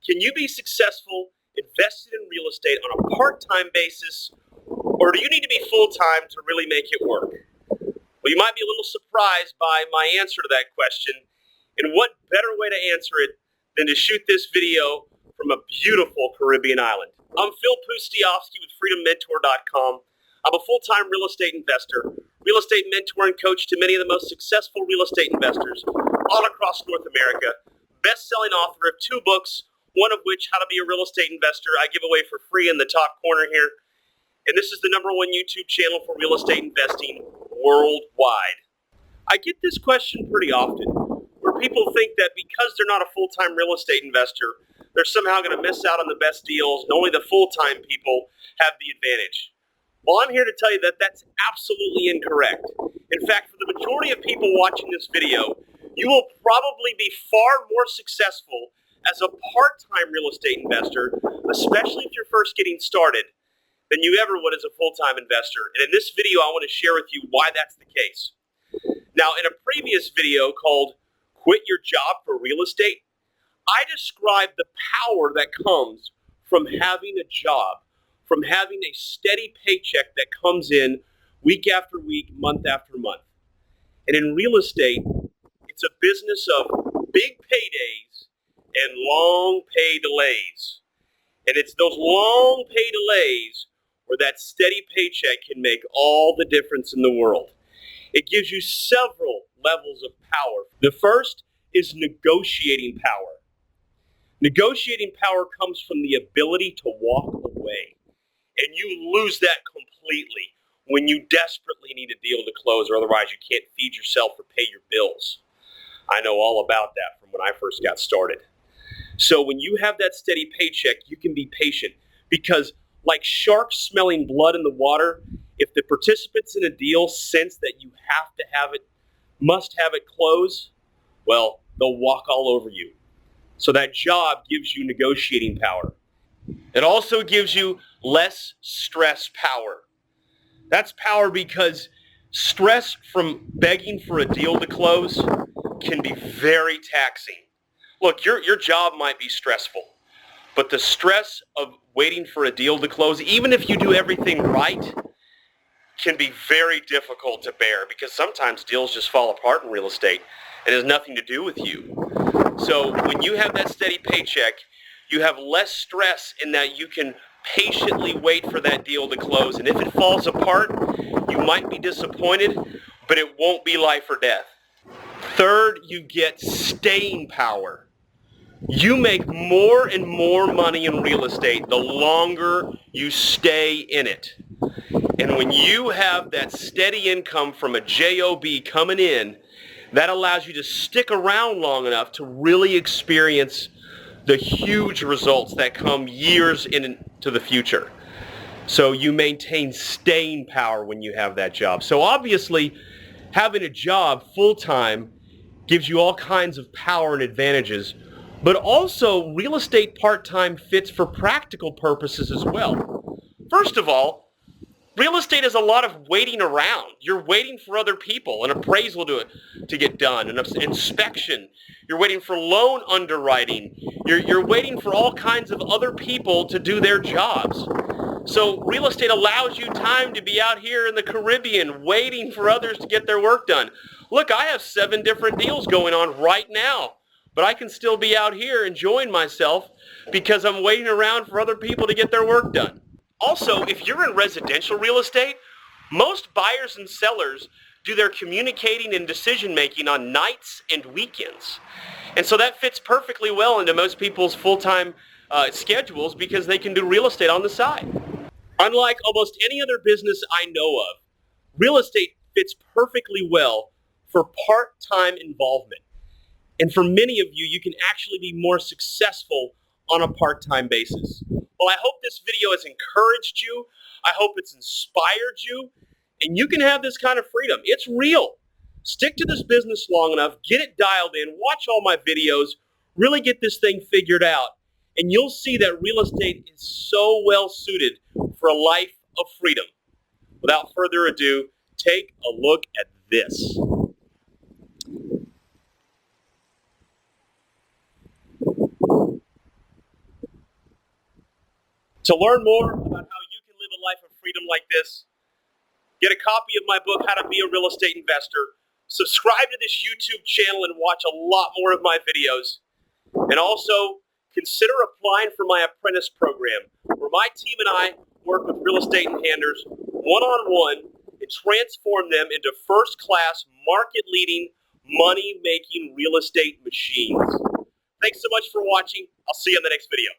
Can you be successful invested in real estate on a part-time basis, or do you need to be full-time to really make it work? Well, you might be a little surprised by my answer to that question, and what better way to answer it than to shoot this video from a beautiful Caribbean island. I'm Phil Pustiofsky with FreedomMentor.com. I'm a full-time real estate investor, real estate mentor and coach to many of the most successful real estate investors all across North America, best-selling author of 2 books, one of which, How to Be a Real Estate Investor, I give away for free in the top corner here. And this is the #1 YouTube channel for real estate investing worldwide. I get this question pretty often, where people think that because they're not a full-time real estate investor, they're somehow going to miss out on the best deals, and only the full-time people have the advantage. Well, I'm here to tell you that that's absolutely incorrect. In fact, for the majority of people watching this video, you will probably be far more successful as a part-time real estate investor, especially if you're first getting started, than you ever would as a full-time investor. And in this video, I want to share with you why that's the case. Now, in a previous video called Quit Your Job for Real Estate, I described the power that comes from having a job, from having a steady paycheck that comes in week after week, month after month. And in real estate, it's a business of big paydays and long pay delays. And it's those long pay delays where that steady paycheck can make all the difference in the world. It gives you several levels of power. The first is negotiating power. Negotiating power comes from the ability to walk away. And you lose that completely when you desperately need a deal to close, or otherwise you can't feed yourself or pay your bills. I know all about that from when I first got started. So when you have that steady paycheck, you can be patient, because like sharks smelling blood in the water, if the participants in a deal sense that you have to have it, must have it close, well, they'll walk all over you. So that job gives you negotiating power. It also gives you less stress power. That's power because stress from begging for a deal to close can be very taxing. Look, your job might be stressful, but the stress of waiting for a deal to close, even if you do everything right, can be very difficult to bear, because sometimes deals just fall apart in real estate and it has nothing to do with you. So when you have that steady paycheck, you have less stress in that you can patiently wait for that deal to close. And if it falls apart, you might be disappointed, but it won't be life or death. Third, you get staying power. You make more and more money in real estate the longer you stay in it. And when you have that steady income from a job coming in, that allows you to stick around long enough to really experience the huge results that come years into the future. So you maintain staying power when you have that job. So obviously, having a job full-time gives you all kinds of power and advantages, but also real estate part-time fits for practical purposes as well. First of all, real estate is a lot of waiting around. You're waiting for other people, an appraisal to get done, an inspection. You're waiting for loan underwriting. You're waiting for all kinds of other people to do their jobs. So real estate allows you time to be out here in the Caribbean waiting for others to get their work done. Look, I have 7 different deals going on right now, but I can still be out here enjoying myself because I'm waiting around for other people to get their work done. Also, if you're in residential real estate, most buyers and sellers do their communicating and decision making on nights and weekends. And so that fits perfectly well into most people's full-time schedules, because they can do real estate on the side. Unlike almost any other business I know of, real estate fits perfectly well for part-time involvement. And for many of you, you can actually be more successful on a part-time basis. Well, I hope this video has encouraged you. I hope it's inspired you. And you can have this kind of freedom. It's real. Stick to this business long enough, get it dialed in, watch all my videos, really get this thing figured out. And you'll see that real estate is so well suited for a life of freedom. Without further ado, take a look at this. To learn more about how you can live a life of freedom like this, get a copy of my book, How to Be a Real Estate Investor, subscribe to this YouTube channel and watch a lot more of my videos, and also consider applying for my apprentice program, where my team and I work with real estate handlers one-on-one and transform them into first-class, market-leading, money-making real estate machines. Thanks so much for watching. I'll see you in the next video.